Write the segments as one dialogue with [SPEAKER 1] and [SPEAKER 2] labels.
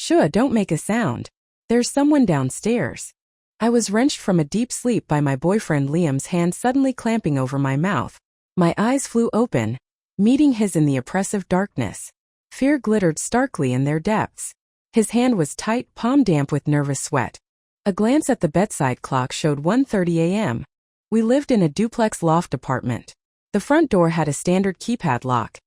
[SPEAKER 1] Shhh, don't make a sound. There's someone downstairs. I was wrenched from a deep sleep by my boyfriend Liam's hand suddenly clamping over my mouth. My eyes flew open, meeting his in the oppressive darkness. Fear glittered starkly in their depths. His hand was tight, palm damp with nervous sweat. A glance at the bedside clock showed 1:30 a.m. We lived in a duplex loft apartment. The front door had a standard keypad lock,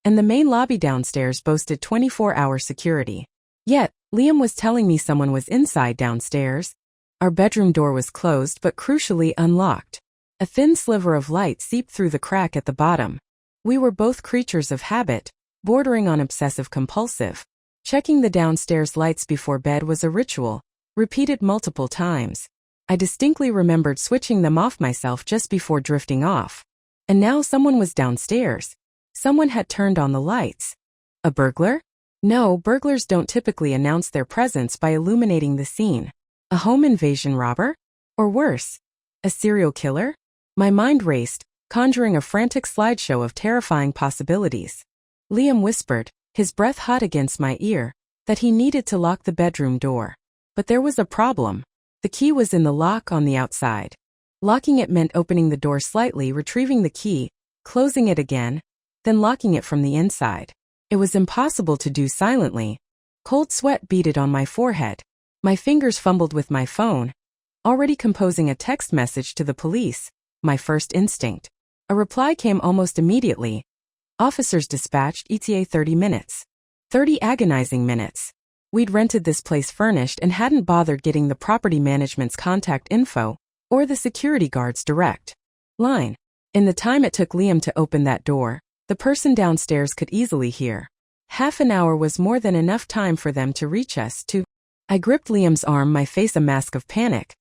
[SPEAKER 1] and the main lobby downstairs boasted 24-hour security. Yet, Liam was telling me someone was inside downstairs. Our bedroom door was closed but crucially unlocked. A thin sliver of light seeped through the crack at the bottom. We were both creatures of habit, bordering on obsessive-compulsive. Checking the downstairs lights before bed was a ritual, repeated multiple times. I distinctly remembered switching them off myself just before drifting off. And now someone was downstairs. Someone had turned on the lights. A burglar? No, burglars don't typically announce their presence by illuminating the scene. A home invasion robber? Or worse, a serial killer? My mind raced, conjuring a frantic slideshow of terrifying possibilities. Liam whispered, his breath hot against my ear, that he needed to lock the bedroom door. But there was a problem. The key was in the lock on the outside. Locking it meant opening the door slightly, retrieving the key, closing it again, then locking it from the inside. It was impossible to do silently. Cold sweat beaded on my forehead. My fingers fumbled with my phone, already composing a text message to the police, my first instinct. A reply came almost immediately. Officers dispatched, ETA 30 minutes. 30 agonizing minutes. We'd rented this place furnished and hadn't bothered getting the property management's contact info, or the security guard's direct line. In the time it took Liam to open that door, the person downstairs could easily hear. Half an hour was more than enough time for them to reach us. I gripped Liam's arm, my face a mask of panic.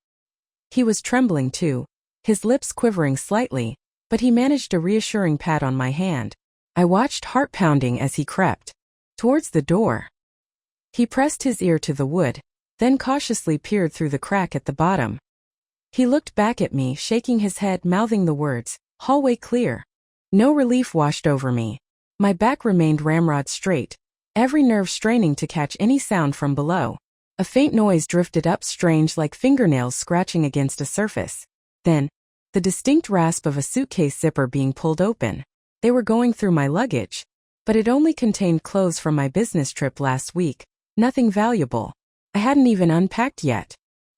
[SPEAKER 1] He was trembling too, his lips quivering slightly, but he managed a reassuring pat on my hand. I watched, heart pounding, as he crept towards the door. He pressed his ear to the wood, then cautiously peered through the crack at the bottom. He looked back at me, shaking his head, mouthing the words, "Hallway clear." No relief washed over me. My back remained ramrod straight, every nerve straining to catch any sound from below. A faint noise drifted up, strange, like fingernails scratching against a surface. Then, the distinct rasp of a suitcase zipper being pulled open. They were going through my luggage, but it only contained clothes from my business trip last week, nothing valuable. I hadn't even unpacked yet.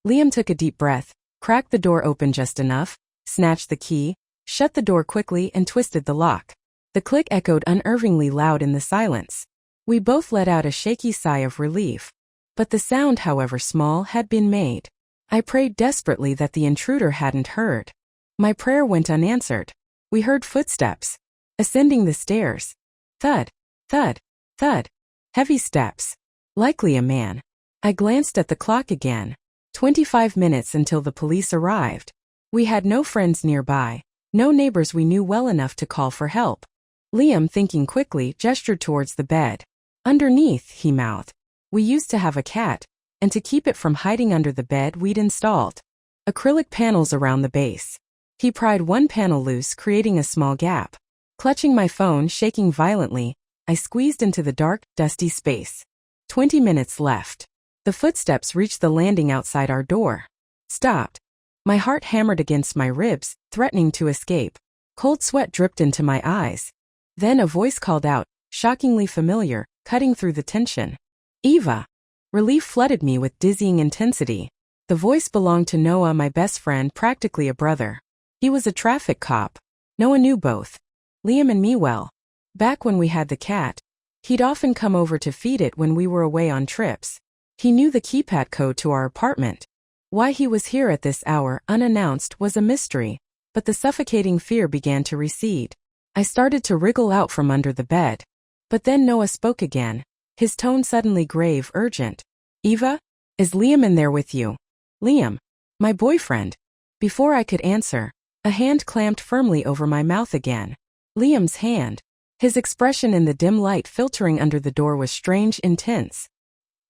[SPEAKER 1] Liam took a deep breath, cracked the door open just enough, snatched the key, shut the door quickly, and twisted the lock. The click echoed unnervingly loud in the silence. We both let out a shaky sigh of relief. But the sound, however small, had been made. I prayed desperately that the intruder hadn't heard. My prayer went unanswered. We heard footsteps ascending the stairs. Thud, thud, thud. Heavy steps. Likely a man. I glanced at the clock again. 25 minutes until the police arrived. We had no friends nearby, no neighbors we knew well enough to call for help. Liam, thinking quickly, gestured towards the bed. "Underneath," he mouthed. "We used to have a cat, and to keep it from hiding under the bed, we'd installed acrylic panels around the base." He pried one panel loose, creating a small gap. Clutching my phone, shaking violently, I squeezed into the dark, dusty space. 20 minutes left. The footsteps reached the landing outside our door. Stopped. My heart hammered against my ribs, threatening to escape. Cold sweat dripped into my eyes. Then a voice called out, shockingly familiar, cutting through the tension. "Eva!" Relief flooded me with dizzying intensity. The voice belonged to Noah, my best friend, practically a brother. He was a traffic cop. Noah knew both Liam and me well. Back when we had the cat, he'd often come over to feed it when we were away on trips. He knew the keypad code to our apartment. Why he was here at this hour, unannounced, was a mystery, but the suffocating fear began to recede. I started to wriggle out from under the bed. But then Noah spoke again, his tone suddenly grave, urgent. "Eva, is Liam in there with you?" "Liam, my boyfriend." Before I could answer, a hand clamped firmly over my mouth again. Liam's hand. His expression in the dim light filtering under the door was strange, intense.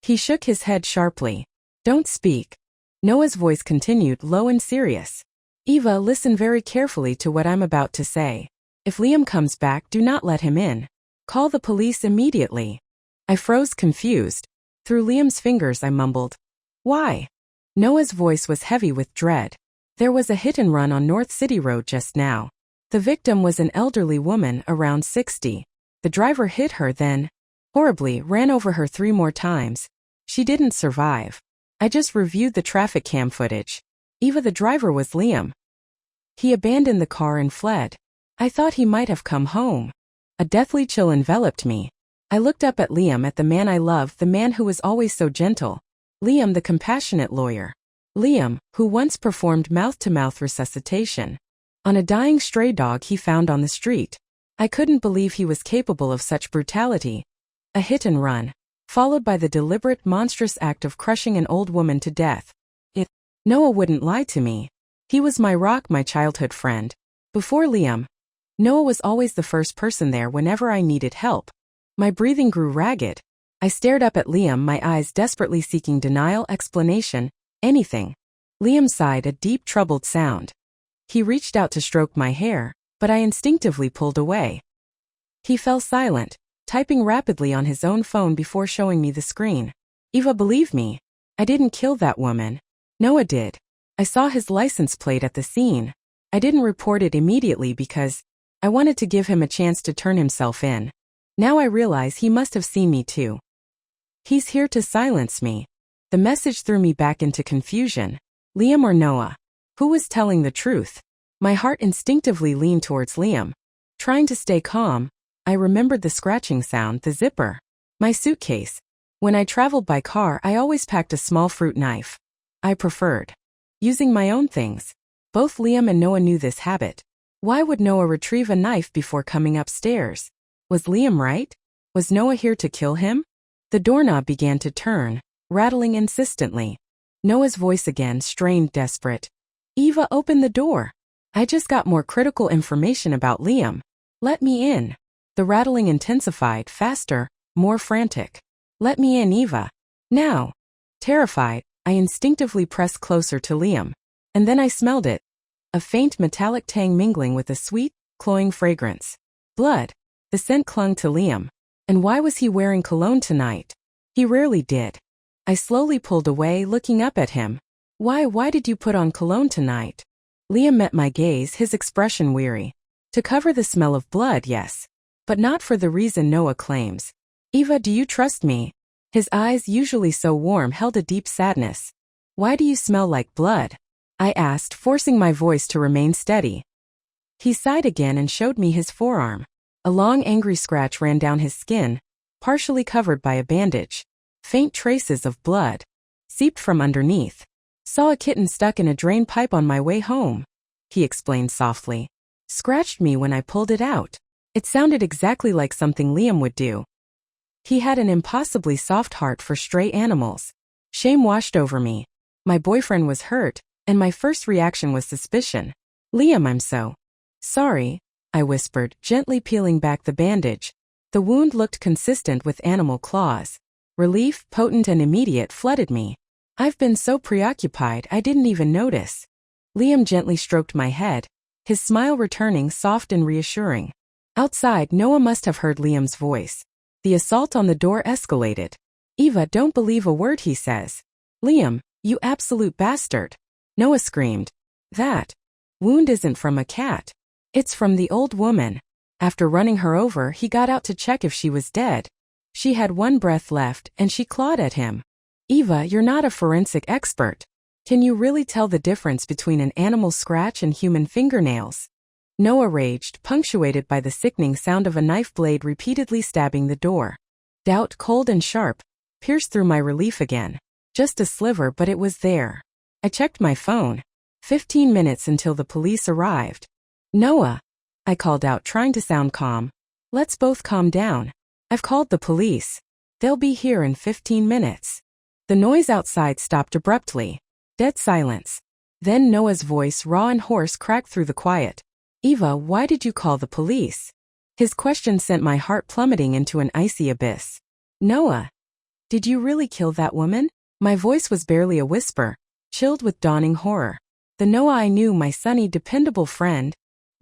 [SPEAKER 1] He shook his head sharply. "Don't speak." Noah's voice continued, low and serious. "Eva, listen very carefully to what I'm about to say. If Liam comes back, do not let him in. Call the police immediately." I froze, confused. Through Liam's fingers I mumbled, "Why?" Noah's voice was heavy with dread. "There was a hit and run on North City Road just now. The victim was an elderly woman around 60. The driver hit her then, horribly, ran over her 3 more times. She didn't survive. I just reviewed the traffic cam footage. Eva, the driver, was Liam. He abandoned the car and fled. I thought he might have come home." A deathly chill enveloped me. I looked up at Liam, at the man I loved, the man who was always so gentle. Liam, the compassionate lawyer. Liam, who once performed mouth-to-mouth resuscitation on a dying stray dog he found on the street. I couldn't believe he was capable of such brutality. A hit and run, followed by the deliberate, monstrous act of crushing an old woman to death. Noah wouldn't lie to me. He was my rock, my childhood friend. Before Liam, Noah was always the first person there whenever I needed help. My breathing grew ragged. I stared up at Liam, my eyes desperately seeking denial, explanation, anything. Liam sighed a deep, troubled sound. He reached out to stroke my hair, but I instinctively pulled away. He fell silent, typing rapidly on his own phone before showing me the screen. "Eva, believe me. I didn't kill that woman. Noah did. I saw his license plate at the scene. I didn't report it immediately because I wanted to give him a chance to turn himself in. Now I realize he must have seen me too. He's here to silence me." The message threw me back into confusion. Liam or Noah? Who was telling the truth? My heart instinctively leaned towards Liam. Trying to stay calm, I remembered the scratching sound, the zipper. My suitcase. When I traveled by car, I always packed a small fruit knife. I preferred using my own things. Both Liam and Noah knew this habit. Why would Noah retrieve a knife before coming upstairs? Was Liam right? Was Noah here to kill him? The doorknob began to turn, rattling insistently. Noah's voice again, strained, desperate. "Eva, open the door. I just got more critical information about Liam. Let me in." The rattling intensified, faster, more frantic. "Let me in, Eva. Now." Terrified, I instinctively pressed closer to Liam. And then I smelled it. A faint metallic tang mingling with a sweet, cloying fragrance. Blood. The scent clung to Liam. And why was he wearing cologne tonight? He rarely did. I slowly pulled away, looking up at him. Why did you put on cologne tonight?" Liam met my gaze, his expression weary. "To cover the smell of blood, yes. But not for the reason Noah claims." "Eva, do you trust me?" His eyes, usually so warm, held a deep sadness. "Why do you smell like blood?" I asked, forcing my voice to remain steady. He sighed again and showed me his forearm. A long, angry scratch ran down his skin, partially covered by a bandage. Faint traces of blood seeped from underneath. "Saw a kitten stuck in a drain pipe on my way home," he explained softly. "Scratched me when I pulled it out." It sounded exactly like something Liam would do. He had an impossibly soft heart for stray animals. Shame washed over me. My boyfriend was hurt, and my first reaction was suspicion. "Liam, I'm so sorry," I whispered, gently peeling back the bandage. The wound looked consistent with animal claws. Relief, potent and immediate, flooded me. "I've been so preoccupied I didn't even notice." Liam gently stroked my head, his smile returning, soft and reassuring. Outside, Noah must have heard Liam's voice. The assault on the door escalated. "Eva, don't believe a word he says." "Liam, you absolute bastard." Noah screamed. "That wound isn't from a cat. It's from the old woman. After running her over, he got out to check if she was dead. She had one breath left, and she clawed at him." "Eva, you're not a forensic expert. Can you really tell the difference between an animal scratch and human fingernails?" Noah raged, punctuated by the sickening sound of a knife blade repeatedly stabbing the door. Doubt, cold and sharp, pierced through my relief again. Just a sliver, but it was there. I checked my phone. 15 minutes until the police arrived. "Noah," I called out, trying to sound calm. "Let's both calm down. I've called the police. They'll be here in 15 minutes. The noise outside stopped abruptly. Dead silence. Then Noah's voice, raw and hoarse, cracked through the quiet. "Eva, why did you call the police?" His question sent my heart plummeting into an icy abyss. "Noah, did you really kill that woman?" My voice was barely a whisper, chilled with dawning horror. The Noah I knew, my sunny, dependable friend.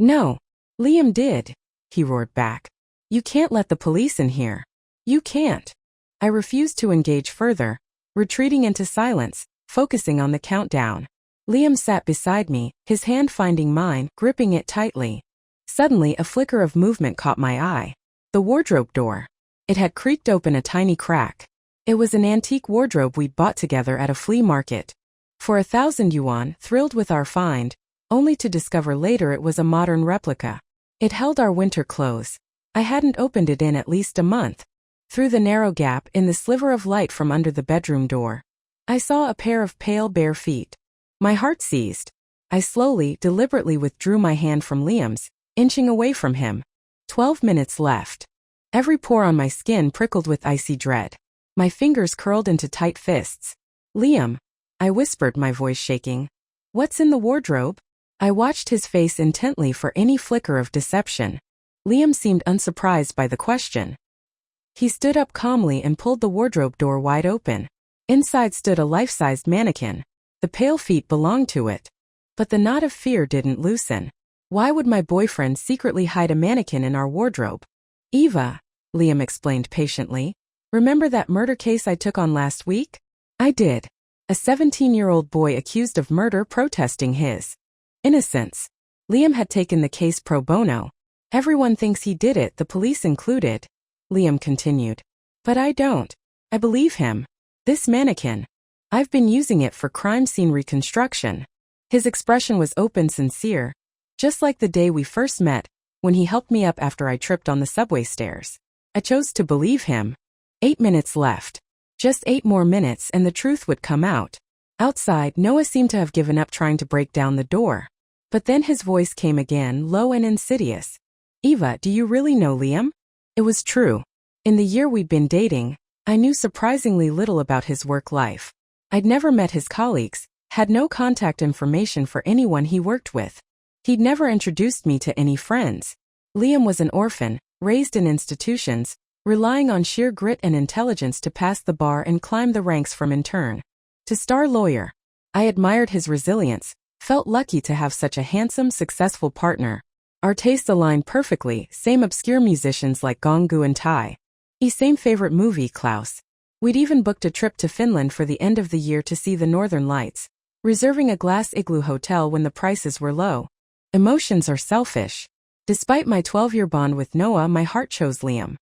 [SPEAKER 1] "No, Liam did," he roared back. "You can't let the police in here. You can't." I refused to engage further, retreating into silence, focusing on the countdown. Liam sat beside me, his hand finding mine, gripping it tightly. Suddenly, a flicker of movement caught my eye. The wardrobe door. It had creaked open a tiny crack. It was an antique wardrobe we'd bought together at a flea market. For 1,000 yuan, thrilled with our find, only to discover later it was a modern replica. It held our winter clothes. I hadn't opened it in at least a month. Through the narrow gap in the sliver of light from under the bedroom door, I saw a pair of pale bare feet. My heart seized. I slowly, deliberately withdrew my hand from Liam's, inching away from him. 12 minutes left. Every pore on my skin prickled with icy dread. My fingers curled into tight fists. Liam, I whispered, my voice shaking. What's in the wardrobe? I watched his face intently for any flicker of deception. Liam seemed unsurprised by the question. He stood up calmly and pulled the wardrobe door wide open. Inside stood a life-sized mannequin. The pale feet belonged to it. But the knot of fear didn't loosen. Why would my boyfriend secretly hide a mannequin in our wardrobe? Eva, Liam explained patiently. Remember that murder case I took on last week? I did. A 17-year-old boy accused of murder protesting his innocence. Liam had taken the case pro bono. Everyone thinks he did it, the police included. Liam continued. But I don't. I believe him. This mannequin. I've been using it for crime scene reconstruction. His expression was open, sincere. Just like the day we first met, when he helped me up after I tripped on the subway stairs. I chose to believe him. 8 minutes left. Just 8 more minutes and the truth would come out. Outside, Noah seemed to have given up trying to break down the door. But then his voice came again, low and insidious. Eva, do you really know Liam? It was true. In the year we'd been dating, I knew surprisingly little about his work life. I'd never met his colleagues, had no contact information for anyone he worked with. He'd never introduced me to any friends. Liam was an orphan, raised in institutions, relying on sheer grit and intelligence to pass the bar and climb the ranks from intern to star lawyer. I admired his resilience, felt lucky to have such a handsome, successful partner. Our tastes aligned perfectly, same obscure musicians like Gonggu and Tai. Same favorite movie, Klaus. We'd even booked a trip to Finland for the end of the year to see the Northern Lights, reserving a glass igloo hotel when the prices were low. Emotions are selfish. Despite my 12-year bond with Noah, my heart chose Liam.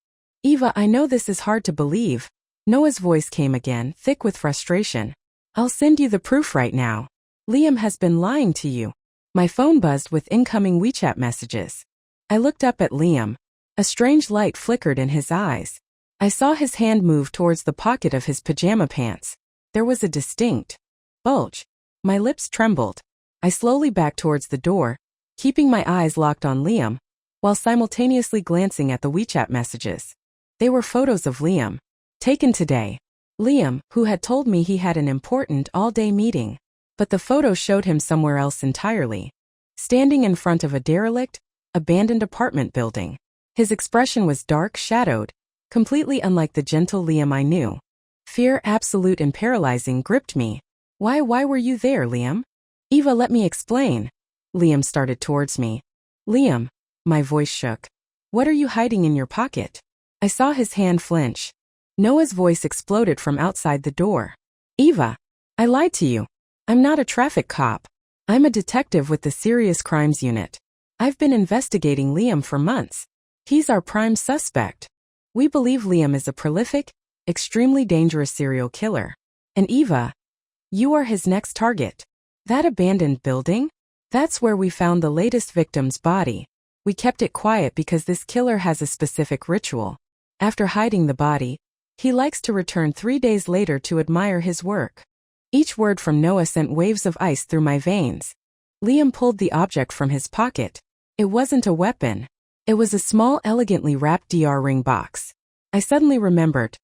[SPEAKER 1] Eva, I know this is hard to believe. Noah's voice came again, thick with frustration. I'll send you the proof right now. Liam has been lying to you. My phone buzzed with incoming WeChat messages. I looked up at Liam. A strange light flickered in his eyes. I saw his hand move towards the pocket of his pajama pants. There was a distinct bulge. My lips trembled. I slowly backed towards the door, keeping my eyes locked on Liam, while simultaneously glancing at the WeChat messages. They were photos of Liam, taken today. Liam, who had told me he had an important all-day meeting. But the photo showed him somewhere else entirely. Standing in front of a derelict, abandoned apartment building. His expression was dark, shadowed, completely unlike the gentle Liam I knew. Fear, absolute and paralyzing, gripped me. Why were you there, Liam? Eva, let me explain. Liam started towards me. Liam, my voice shook. What are you hiding in your pocket? I saw his hand flinch. Noah's voice exploded from outside the door. Eva, I lied to you. I'm not a traffic cop. I'm a detective with the Serious Crimes Unit. I've been investigating Liam for months. He's our prime suspect. We believe Liam is a prolific, extremely dangerous serial killer. And Eva, you are his next target. That abandoned building? That's where we found the latest victim's body. We kept it quiet because this killer has a specific ritual. After hiding the body, he likes to return 3 days later to admire his work. Each word from Noah sent waves of ice through my veins. Liam pulled the object from his pocket. It wasn't a weapon. It was a small, elegantly wrapped DR ring box. I suddenly remembered.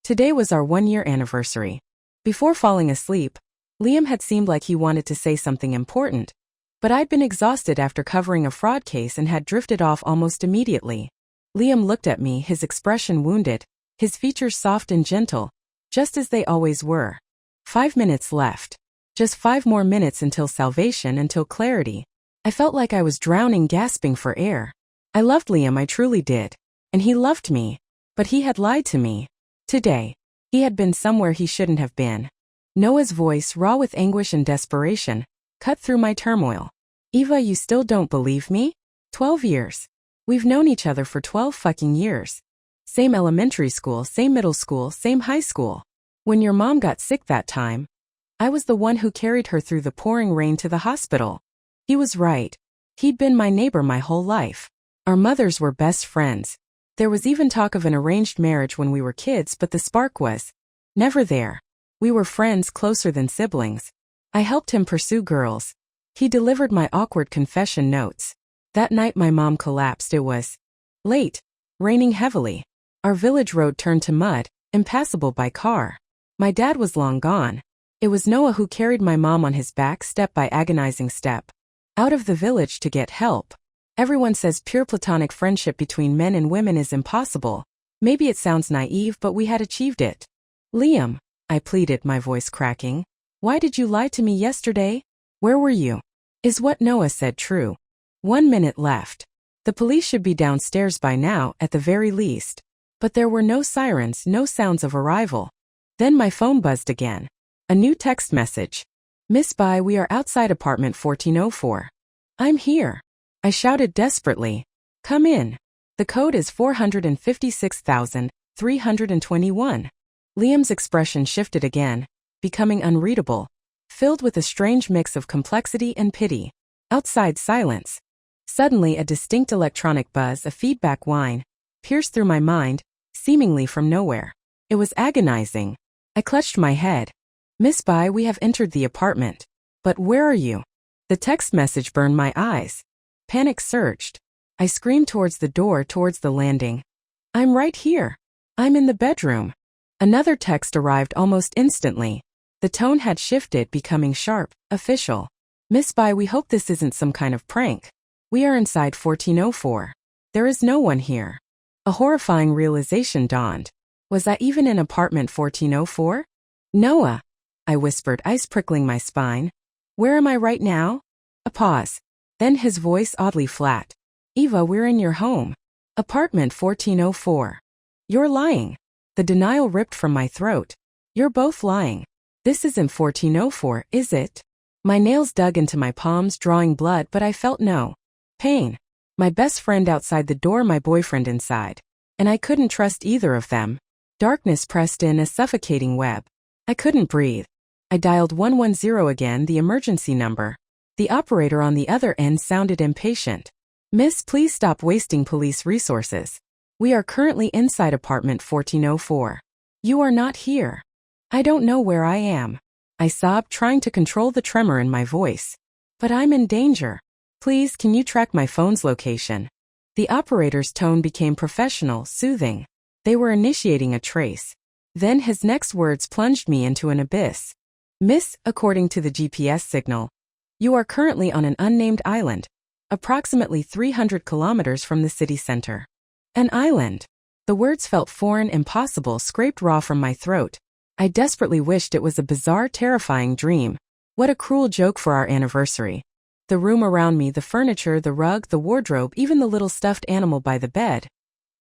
[SPEAKER 1] Today was our 1-year anniversary. Before falling asleep, Liam had seemed like he wanted to say something important, but I'd been exhausted after covering a fraud case and had drifted off almost immediately. Liam looked at me, his expression wounded, his features soft and gentle, just as they always were. 5 minutes left. Just 5 more minutes until salvation, until clarity. I felt like I was drowning, gasping for air. I loved Liam, I truly did. And he loved me. But he had lied to me. Today, He had been somewhere he shouldn't have been. Noah's voice, raw with anguish and desperation, cut through my turmoil. Eva, you still don't believe me? 12 years. We've known each other for 12 fucking years. Same elementary school, same middle school, same high school. When your mom got sick that time, I was the one who carried her through the pouring rain to the hospital. He was right. He'd been my neighbor my whole life. Our mothers were best friends. There was even talk of an arranged marriage when we were kids, but the spark was never there. We were friends closer than siblings. I helped him pursue girls. He delivered my awkward confession notes. That night my mom collapsed. It was late, raining heavily. Our village road turned to mud, impassable by car. My dad was long gone. It was Noah who carried my mom on his back step by agonizing step out of the village to get help. Everyone says pure platonic friendship between men and women is impossible. Maybe it sounds naive, but we had achieved it. Liam, I pleaded, my voice cracking. Why did you lie to me yesterday? Where were you? Is what Noah said true? 1 minute left. The police should be downstairs by now, at the very least. But there were no sirens, no sounds of arrival. Then my phone buzzed again. A new text message. Miss Bai, we are outside apartment 1404. I'm here. I shouted desperately. Come in. The code is 456,321. Liam's expression shifted again, becoming unreadable, filled with a strange mix of complexity and pity. Outside silence. Suddenly a distinct electronic buzz, a feedback whine, pierced through my mind, seemingly from nowhere. It was agonizing. I clutched my head. Miss Bai, we have entered the apartment. But where are you? The text message burned my eyes. Panic surged. I screamed towards the door, towards the landing. I'm right here. I'm in the bedroom. Another text arrived almost instantly. The tone had shifted, becoming sharp, official. Miss Bai, we hope this isn't some kind of prank. We are inside 1404. There is no one here. A horrifying realization dawned. Was I even in apartment 1404? Noah, I whispered, ice prickling my spine. Where am I right now? A pause. Then his voice oddly flat. Eva, we're in your home. Apartment 1404. You're lying. The denial ripped from my throat. You're both lying. This isn't 1404, is it? My nails dug into my palms, drawing blood, but I felt no pain. My best friend outside the door, my boyfriend inside. And I couldn't trust either of them. Darkness pressed in, a suffocating web. I couldn't breathe. I dialed 110 again, the emergency number. The operator on the other end sounded impatient. Miss, please stop wasting police resources. We are currently inside apartment 1404. You are not here. I don't know where I am. I sobbed, trying to control the tremor in my voice. But I'm in danger. Please, can you track my phone's location? The operator's tone became professional, soothing. They were initiating a trace. Then his next words plunged me into an abyss. Miss, according to the GPS signal, you are currently on an unnamed island, approximately 300 kilometers from the city center. An island. The words felt foreign, impossible, scraped raw from my throat. I desperately wished it was a bizarre, terrifying dream. What a cruel joke for our anniversary. The room around me, the furniture, the rug, the wardrobe, even the little stuffed animal by the bed,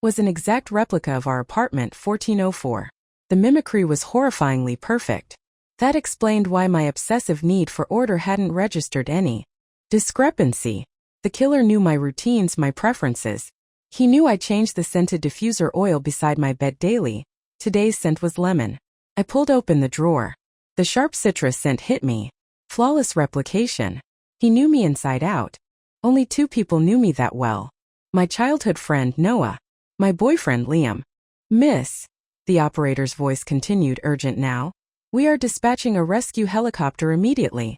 [SPEAKER 1] was an exact replica of our apartment 1404. The mimicry was horrifyingly perfect. That explained why my obsessive need for order hadn't registered any discrepancy. The killer knew my routines, my preferences. He knew I changed the scented diffuser oil beside my bed daily. Today's scent was lemon. I pulled open the drawer. The sharp citrus scent hit me. Flawless replication. He knew me inside out. Only 2 people knew me that well. My childhood friend Noah. My boyfriend Liam. Miss, the operator's voice continued, urgent now. We are dispatching a rescue helicopter immediately.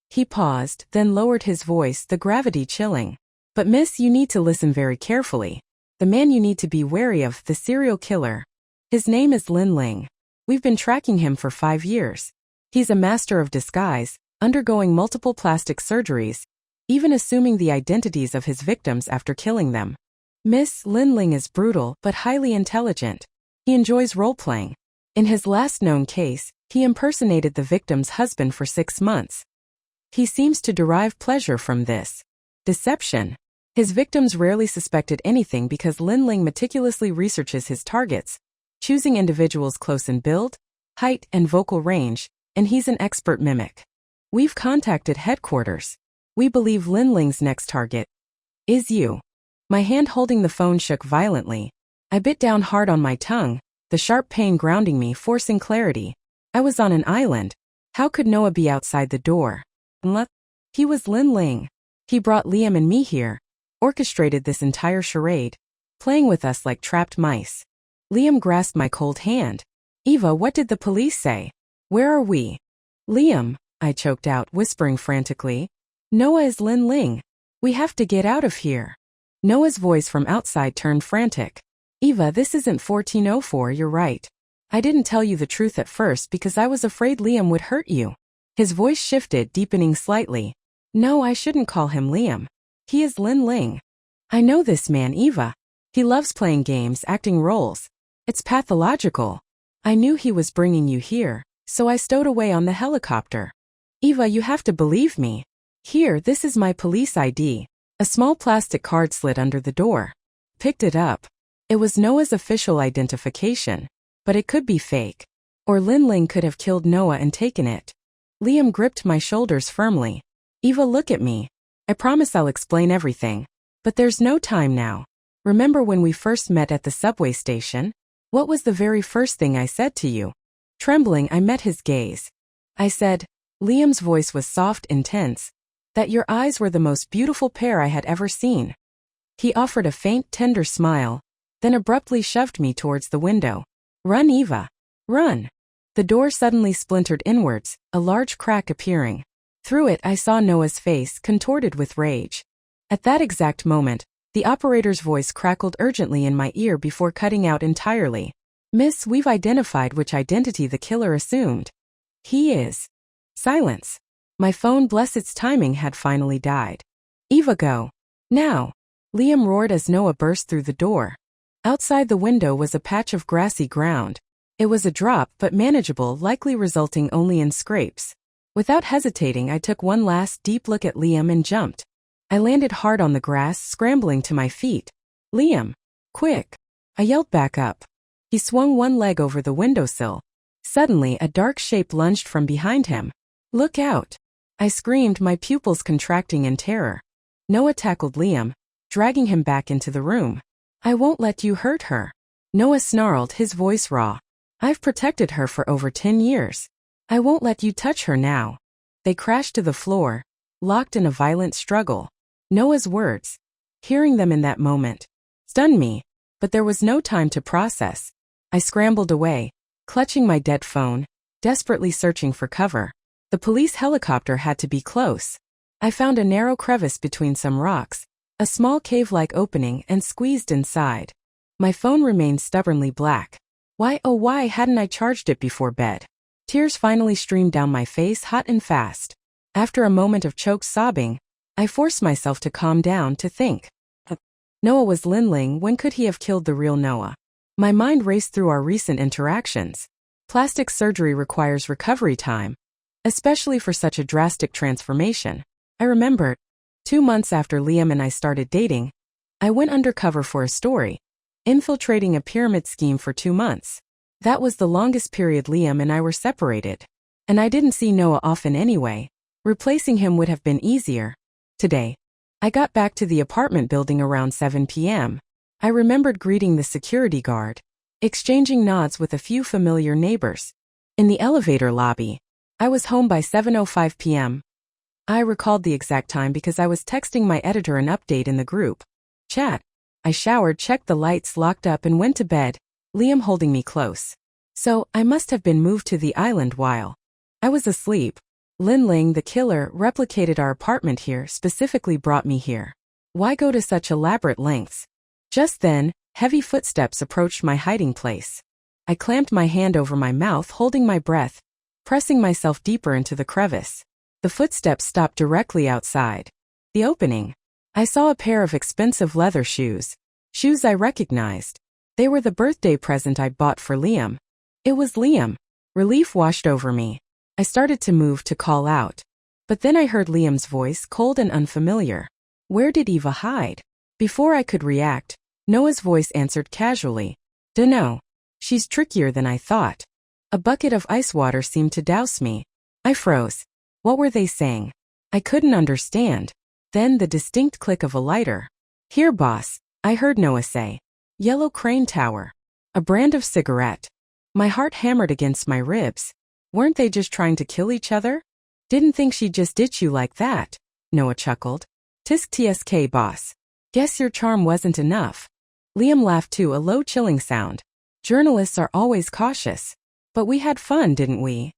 [SPEAKER 1] He paused, then lowered his voice, the gravity chilling. But miss, you need to listen very carefully. The man you need to be wary of, the serial killer. His name is Lin Ling. We've been tracking him for 5 years. He's a master of disguise, undergoing multiple plastic surgeries, even assuming the identities of his victims after killing them. Miss, Lin Ling is brutal but highly intelligent. He enjoys role-playing. In his last known case, he impersonated the victim's husband for 6 months. He seems to derive pleasure from this deception. His victims rarely suspected anything because Lin Ling meticulously researches his targets, choosing individuals close in build, height, and vocal range, and he's an expert mimic. We've contacted headquarters. We believe Lin Ling's next target is you. My hand holding the phone shook violently. I bit down hard on my tongue, the sharp pain grounding me, forcing clarity. I was on an island. How could Noah be outside the door? He was Lin Ling. He brought Liam and me here, orchestrated this entire charade, playing with us like trapped mice. Liam grasped my cold hand. Eva, what did the police say? Where are we? Liam, I choked out, whispering frantically. Noah is Lin Ling. We have to get out of here. Noah's voice from outside turned frantic. Eva, this isn't 1404, you're right. I didn't tell you the truth at first because I was afraid Liam would hurt you. His voice shifted, deepening slightly. No, I shouldn't call him Liam. He is Lin Ling. I know this man, Eva. He loves playing games, acting roles. It's pathological. I knew he was bringing you here, so I stowed away on the helicopter. Eva, you have to believe me. Here, this is my police ID. A small plastic card slid under the door. Picked it up. It was Noah's official identification, but it could be fake. Or Lin Ling could have killed Noah and taken it. Liam gripped my shoulders firmly. Eva, look at me. I promise I'll explain everything. But there's no time now. Remember when we first met at the subway station? What was the very first thing I said to you? Trembling, I met his gaze. I said, Liam's voice was soft, intense, that your eyes were the most beautiful pair I had ever seen. He offered a faint, tender smile, then abruptly shoved me towards the window. Run, Eva. Run. The door suddenly splintered inwards, a large crack appearing. Through it I saw Noah's face, contorted with rage. At that exact moment, the operator's voice crackled urgently in my ear before cutting out entirely. Miss, we've identified which identity the killer assumed. He is. Silence. My phone, bless its timing, had finally died. Eva, go. Now. Liam roared as Noah burst through the door. Outside the window was a patch of grassy ground. It was a drop but manageable, likely resulting only in scrapes. Without hesitating, I took one last deep look at Liam and jumped. I landed hard on the grass, scrambling to my feet. Liam! Quick! I yelled back up. He swung one leg over the windowsill. Suddenly, a dark shape lunged from behind him. Look out! I screamed, my pupils contracting in terror. Noah tackled Liam, dragging him back into the room. I won't let you hurt her. Noah snarled, his voice raw. I've protected her for over 10 years. I won't let you touch her now. They crashed to the floor, locked in a violent struggle. Noah's words, hearing them in that moment, stunned me, but there was no time to process. I scrambled away, clutching my dead phone, desperately searching for cover. The police helicopter had to be close. I found a narrow crevice between some rocks, a small cave-like opening, and squeezed inside. My phone remained stubbornly black. Why, oh why hadn't I charged it before bed? Tears finally streamed down my face, hot and fast. After a moment of choked sobbing, I forced myself to calm down, to think. Noah was Lin Ling. When could he have killed the real Noah? My mind raced through our recent interactions. Plastic surgery requires recovery time, especially for such a drastic transformation. I remembered. 2 months after Liam and I started dating, I went undercover for a story, infiltrating a pyramid scheme for 2 months. That was the longest period Liam and I were separated. And I didn't see Noah often anyway. Replacing him would have been easier. Today, I got back to the apartment building around 7 p.m. I remembered greeting the security guard, exchanging nods with a few familiar neighbors. In the elevator lobby, I was home by 7:05 p.m. I recalled the exact time because I was texting my editor an update in the group chat. I showered, checked the lights, locked up, and went to bed, Liam holding me close. So, I must have been moved to the island while I was asleep. Lin Ling, the killer, replicated our apartment here, specifically brought me here. Why go to such elaborate lengths? Just then, heavy footsteps approached my hiding place. I clamped my hand over my mouth, holding my breath, pressing myself deeper into the crevice. The footsteps stopped directly outside the opening. I saw a pair of expensive leather shoes. Shoes I recognized. They were the birthday present I'd bought for Liam. It was Liam. Relief washed over me. I started to move, to call out. But then I heard Liam's voice, cold and unfamiliar. Where did Eva hide? Before I could react, Noah's voice answered casually. Dunno. She's trickier than I thought. A bucket of ice water seemed to douse me. I froze. What were they saying? I couldn't understand. Then the distinct click of a lighter. Here, boss, I heard Noah say. Yellow Crane Tower. A brand of cigarette. My heart hammered against my ribs. Weren't they just trying to kill each other? Didn't think she'd just ditch you like that, Noah chuckled. Tisk tsk, boss. Guess your charm wasn't enough. Liam laughed too, a low chilling sound. Journalists are always cautious. But we had fun, didn't we?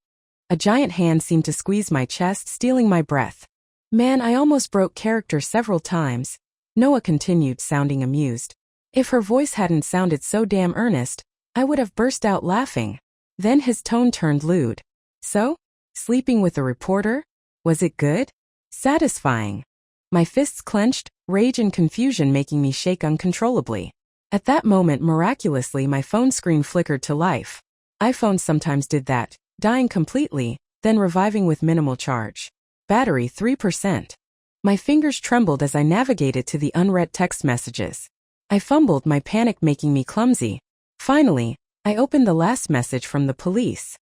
[SPEAKER 1] A giant hand seemed to squeeze my chest, stealing my breath. Man, I almost broke character several times. Noah continued, sounding amused. If her voice hadn't sounded so damn earnest, I would have burst out laughing. Then his tone turned lewd. So? Sleeping with a reporter? Was it good? Satisfying. My fists clenched, rage and confusion making me shake uncontrollably. At that moment, miraculously, my phone screen flickered to life. iPhones sometimes did that, dying completely, then reviving with minimal charge. Battery 3%. My fingers trembled as I navigated to the unread text messages. I fumbled, my panic making me clumsy. Finally, I opened the last message from the police.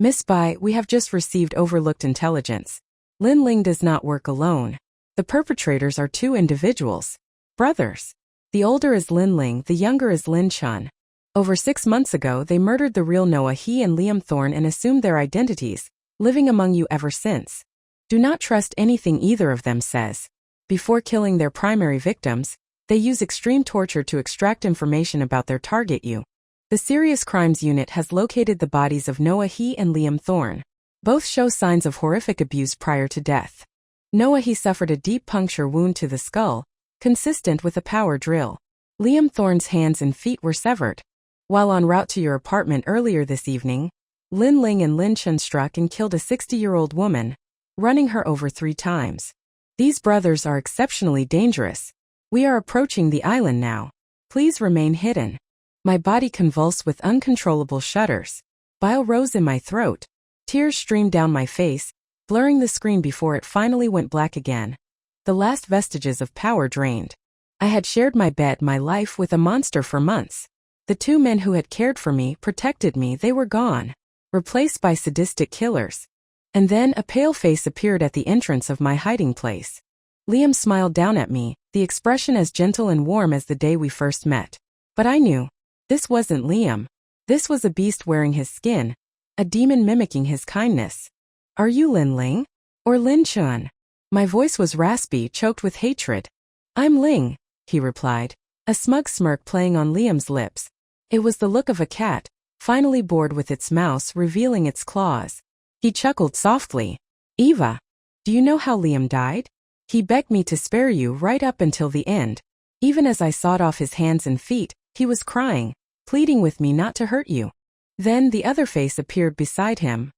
[SPEAKER 1] Miss Bai, we have just received overlooked intelligence. Lin Ling does not work alone. The perpetrators are two individuals. Brothers. The older is Lin Ling, the younger is Lin Chun. Over 6 months ago, they murdered the real Noah, he and Liam Thorne, and assumed their identities, living among you ever since. Do not trust anything either of them says. Before killing their primary victims, they use extreme torture to extract information about their target you. The Serious Crimes Unit has located the bodies of Noah He and Liam Thorne. Both show signs of horrific abuse prior to death. Noah He suffered a deep puncture wound to the skull, consistent with a power drill. Liam Thorne's hands and feet were severed. While en route to your apartment earlier this evening, Lin Ling and Lin Chun struck and killed a 60-year-old woman, running her over 3 times. These brothers are exceptionally dangerous. We are approaching the island now. Please remain hidden. My body convulsed with uncontrollable shudders. Bile rose in my throat. Tears streamed down my face, blurring the screen before it finally went black again. The last vestiges of power drained. I had shared my bed, my life, with a monster for months. The 2 men who had cared for me, protected me, they were gone, replaced by sadistic killers. And then a pale face appeared at the entrance of my hiding place. Liam smiled down at me, the expression as gentle and warm as the day we first met. But I knew. This wasn't Liam. This was a beast wearing his skin, a demon mimicking his kindness. Are you Lin Ling? Or Lin Chun? My voice was raspy, choked with hatred. I'm Ling, he replied, a smug smirk playing on Liam's lips. It was the look of a cat, finally bored with its mouse, revealing its claws. He chuckled softly. Eva, do you know how Liam died? He begged me to spare you right up until the end. Even as I sawed off his hands and feet, he was crying, pleading with me not to hurt you. Then the other face appeared beside him.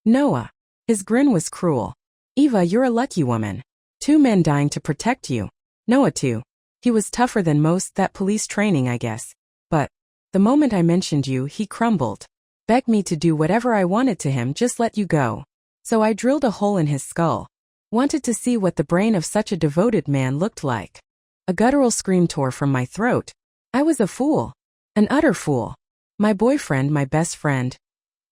[SPEAKER 1] Noah. His grin was cruel. Eva, you're a lucky woman. 2 men dying to protect you. Noah too. He was tougher than most, that police training, I guess. But the moment I mentioned you, he crumbled. Begged me to do whatever I wanted to him, just let you go. So I drilled a hole in his skull. Wanted to see what the brain of such a devoted man looked like. A guttural scream tore from my throat. I was a fool. An utter fool. My boyfriend, my best friend.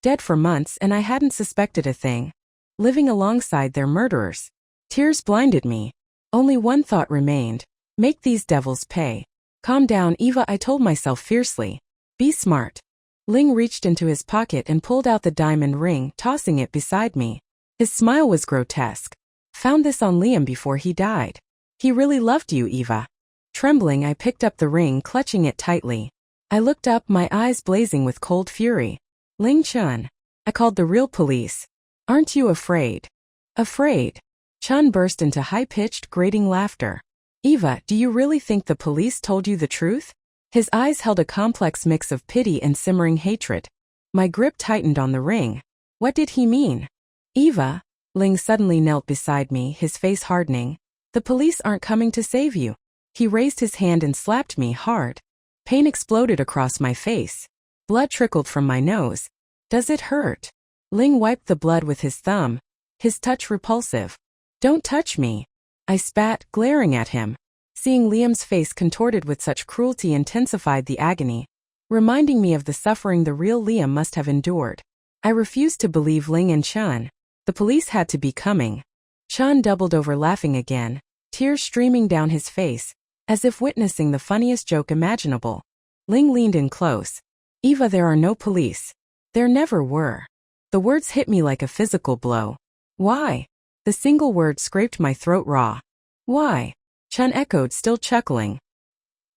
[SPEAKER 1] Dead for months, and I hadn't suspected a thing. Living alongside their murderers. Tears blinded me. Only one thought remained. Make these devils pay. Calm down, Eva, I told myself fiercely. Be smart. Ling reached into his pocket and pulled out the diamond ring, tossing it beside me. His smile was grotesque. Found this on Liam before he died. He really loved you, Eva. Trembling, I picked up the ring, clutching it tightly. I looked up, my eyes blazing with cold fury. Ling Chun. I called the real police. Aren't you afraid? Afraid? Chun burst into high-pitched, grating laughter. Eva, do you really think the police told you the truth? His eyes held a complex mix of pity and simmering hatred. My grip tightened on the ring. What did he mean? Eva, Ling suddenly knelt beside me, his face hardening. The police aren't coming to save you. He raised his hand and slapped me hard. Pain exploded across my face. Blood trickled from my nose. Does it hurt? Ling wiped the blood with his thumb, his touch repulsive. Don't touch me. I spat, glaring at him. Seeing Liam's face contorted with such cruelty intensified the agony. reminding me of the suffering the real Liam must have endured. I refused to believe Ling and Chun. The police had to be coming. Chun doubled over laughing again, tears streaming down his face, as if witnessing the funniest joke imaginable. Ling leaned in close. Eva, there are no police. There never were. The words hit me like a physical blow. Why? The single word scraped my throat raw. Why? Chun echoed, still chuckling.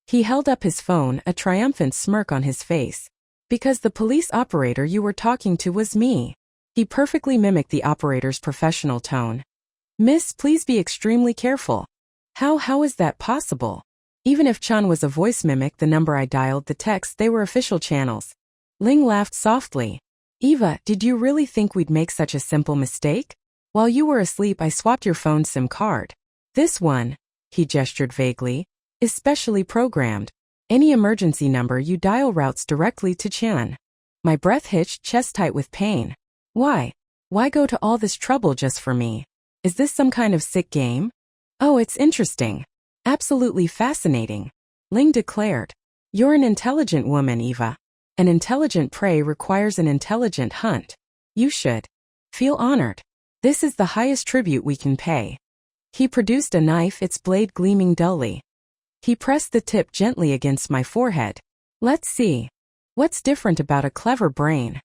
[SPEAKER 1] He held up his phone, a triumphant smirk on his face. Because the police operator you were talking to was me. He perfectly mimicked the operator's professional tone. Miss, please be extremely careful. How is that possible? Even if Chun was a voice mimic, the number I dialed, the text, they were official channels. Ling laughed softly. Eva, did you really think we'd make such a simple mistake? While you were asleep, I swapped your phone's SIM card. This one, he gestured vaguely, is specially programmed. Any emergency number you dial routes directly to Chun. My breath hitched, chest tight with pain. Why? Why go to all this trouble just for me? Is this some kind of sick game? Oh, it's interesting. Absolutely fascinating. Ling declared. You're an intelligent woman, Eva. An intelligent prey requires an intelligent hunt. You should feel honored. This is the highest tribute we can pay. He produced a knife, its blade gleaming dully. He pressed the tip gently against my forehead. Let's see. What's different about a clever brain?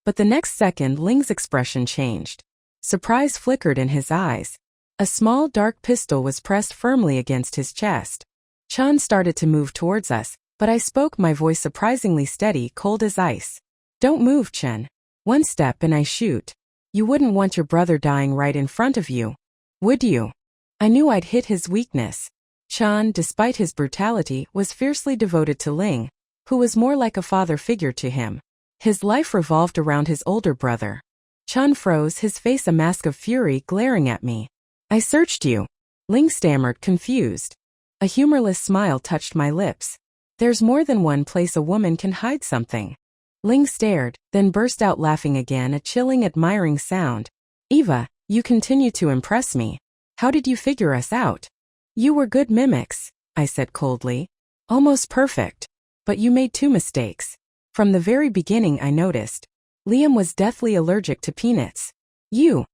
[SPEAKER 1] But the next second, Ling's expression changed. Surprise flickered in his eyes. A small, dark pistol was pressed firmly against his chest. Chun started to move towards us, but I spoke, my voice surprisingly steady, cold as ice. Don't move, Chun. One step and I shoot. You wouldn't want your brother dying right in front of you, would you? I knew I'd hit his weakness. Chun, despite his brutality, was fiercely devoted to Ling, who was more like a father figure to him. His life revolved around his older brother. Chun froze, his face a mask of fury, glaring at me. I searched you. Ling stammered, confused. A humorless smile touched my lips. There's more than one place a woman can hide something. Ling stared, then burst out laughing again, a chilling, admiring sound. Eva, you continue to impress me. How did you figure us out? You were good mimics, I said coldly. Almost perfect. But you made two mistakes. From the very beginning I noticed. Liam was deathly allergic to peanuts. You.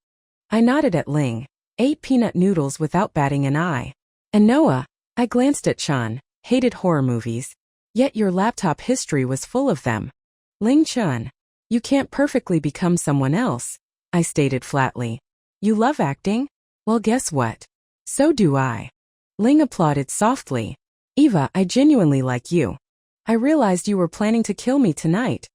[SPEAKER 1] I nodded at Ling. Ate peanut noodles without batting an eye. And Noah, I glanced at Chun, hated horror movies. Yet your laptop history was full of them. Ling Chun, you can't perfectly become someone else, I stated flatly. You love acting? Well, guess what? So do I. Ling applauded softly. Eva, I genuinely like you. I realized you were planning to kill me tonight.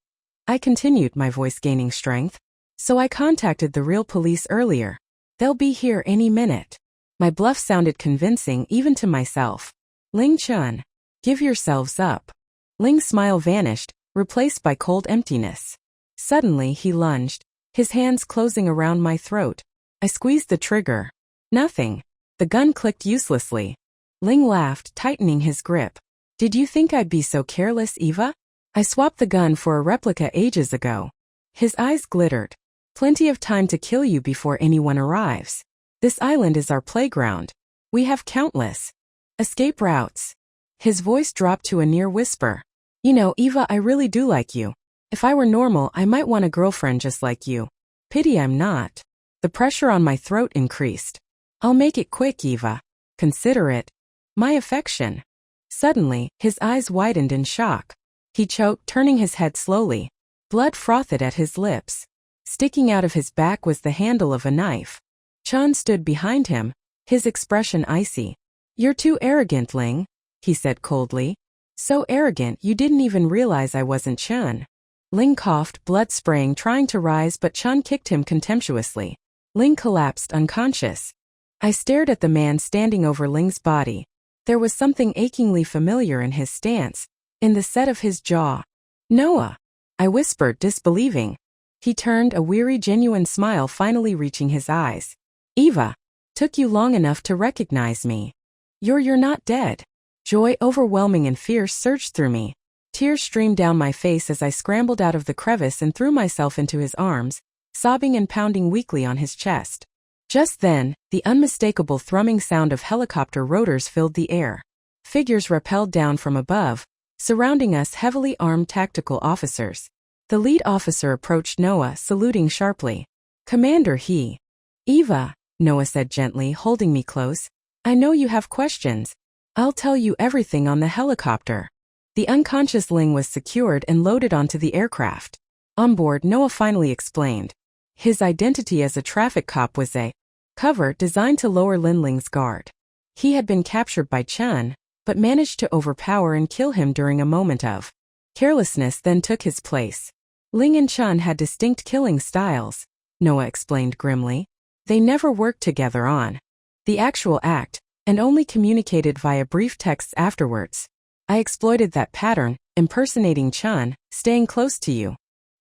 [SPEAKER 1] I continued, my voice gaining strength. So I contacted the real police earlier. They'll be here any minute. My bluff sounded convincing even to myself. Ling Chun, give yourselves up. Ling's smile vanished, replaced by cold emptiness. Suddenly he lunged, his hands closing around my throat. I squeezed the trigger. Nothing. The gun clicked uselessly. Ling laughed, tightening his grip. Did you think I'd be so careless, Eva? I swapped the gun for a replica ages ago. His eyes glittered. Plenty of time to kill you before anyone arrives. This island is our playground. We have countless escape routes. His voice dropped to a near whisper. You know, Eva, I really do like you. If I were normal, I might want a girlfriend just like you. Pity I'm not. The pressure on my throat increased. I'll make it quick, Eva. Consider it my affection. Suddenly, his eyes widened in shock. He choked, turning his head slowly. Blood frothed at his lips. Sticking out of his back was the handle of a knife. Chun stood behind him, his expression icy. You're too arrogant, Ling, he said coldly. So arrogant you didn't even realize I wasn't Chun. Ling coughed, blood spraying, trying to rise, but Chun kicked him contemptuously. Ling collapsed unconscious. I stared at the man standing over Ling's body. There was something achingly familiar in his stance, in the set of his jaw. Noah, I whispered, disbelieving. He turned, a weary, genuine smile finally reaching his eyes. Eva, took you long enough to recognize me. You're not dead. Joy, overwhelming and fierce, surged through me. Tears streamed down my face as I scrambled out of the crevice and threw myself into his arms, sobbing and pounding weakly on his chest. Just then, the unmistakable thrumming sound of helicopter rotors filled the air. Figures rappelled down from above, surrounding us heavily armed tactical officers. The lead officer approached Noah, saluting sharply. Commander he. Eva, Noah said gently, holding me close. I know you have questions. I'll tell you everything on the helicopter. The unconscious Ling was secured and loaded onto the aircraft. On board, Noah finally explained. His identity as a traffic cop was a cover designed to lower Lin Ling's guard. He had been captured by Chun, but managed to overpower and kill him during a moment of carelessness, then took his place. Ling and Chun had distinct killing styles, Noah explained grimly. They never worked together on the actual act, and only communicated via brief texts afterwards. I exploited that pattern, impersonating Chun, staying close to you.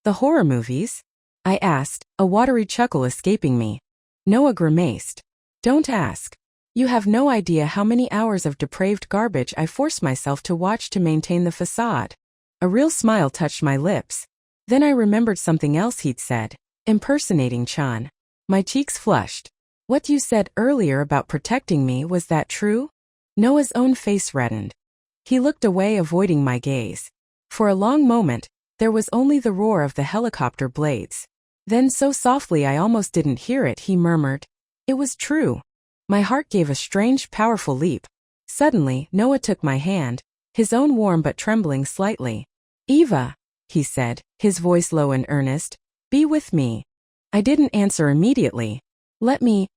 [SPEAKER 1] The horror movies? I asked, a watery chuckle escaping me. Noah grimaced. Don't ask. You have no idea how many hours of depraved garbage I forced myself to watch to maintain the facade. A real smile touched my lips. Then I remembered something else he'd said, impersonating Chun. My cheeks flushed. What you said earlier about protecting me, was that true? Noah's own face reddened. He looked away, avoiding my gaze. For a long moment, there was only the roar of the helicopter blades. Then so softly I almost didn't hear it, he murmured. It was true. My heart gave a strange, powerful leap. Suddenly, Noah took my hand, his own warm but trembling slightly. Eva, he said, his voice low and earnest, be with me. I didn't answer immediately. Let me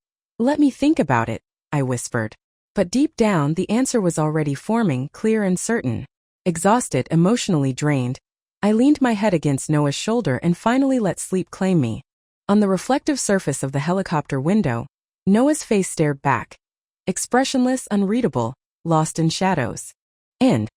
[SPEAKER 1] think about it, I whispered. But deep down the answer was already forming, clear and certain. Exhausted, emotionally drained, I leaned my head against Noah's shoulder and finally let sleep claim me. On the reflective surface of the helicopter window, Noah's face stared back. Expressionless, unreadable, lost in shadows. And